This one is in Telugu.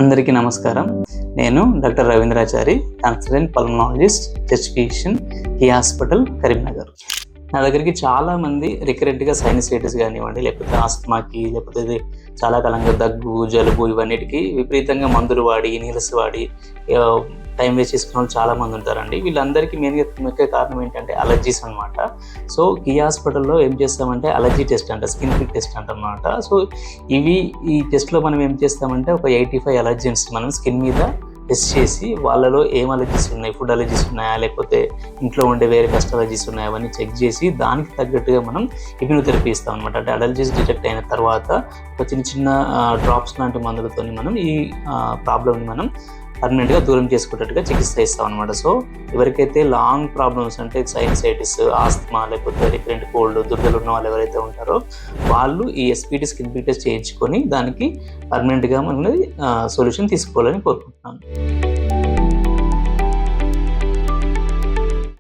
అందరికీ నమస్కారం. నేను doctor Ravindrachari, consultant pulmonologist, chest physician, ఈ హాస్పిటల్ కరీంనగర్. నా దగ్గరికి చాలామంది రికరెంట్గా సైనసైటిస్ కానివ్వండి, లేకపోతే ఆస్తమాకి, లేకపోతే చాలా కాలంగా దగ్గు, జలుబు ఇవన్నిటికీ విపరీతంగా మందులు వాడి, నీరస వాడి టైం వేస్ట్ చేసుకున్న వాళ్ళు చాలామంది ఉంటారండి. వీళ్ళందరికీ ముఖ్య కారణం ఏంటంటే అలర్జీస్ అనమాట. సో ఈ హాస్పిటల్లో ఏం చేస్తామంటే అలర్జీ టెస్ట్ అంట, స్కిన్ ప్రిక్ టెస్ట్ అంటమాట. సో ఈ టెస్ట్లో మనం ఏం చేస్తామంటే ఒక 85 అలర్జెన్స్ మనం స్కిన్ మీద టెస్ట్ చేసి వాళ్ళలో ఏం అలర్జీస్ ఉన్నాయి, ఫుడ్ అలర్జీస్ ఉన్నాయా, లేకపోతే ఇంట్లో ఉండే వేరే కష్ట అలర్జీస్ ఉన్నాయా, అవన్నీ చెక్ చేసి దానికి తగ్గట్టుగా మనం ఇమ్యూనోథెరపీ ఇస్తాం అనమాట. అంటే అలర్జీస్ డిటెక్ట్ అయిన తర్వాత ఒక చిన్న డ్రాప్స్ లాంటి మందులతో మనం ఈ ప్రాబ్లమ్ని మనం పర్మనెంట్గా దూరం చేసుకునేట్టుగా చికిత్స ఇస్తాం అనమాట. సో ఎవరికైతే లాంగ్ ప్రాబ్లమ్స్ అంటే సైనసైటిస్, ఆస్తమా, లేకపోతే రికరెంట్ కోల్డ్, దురదలు ఉన్న వాళ్ళు ఎవరైతే ఉంటారో వాళ్ళు ఈ ఎస్పీటీ స్కిన్ ప్రిక్ టెస్ట్ చేయించుకొని దానికి పర్మనెంట్గా మనం సొల్యూషన్ తీసుకోవాలని కోరుకుంటున్నాను.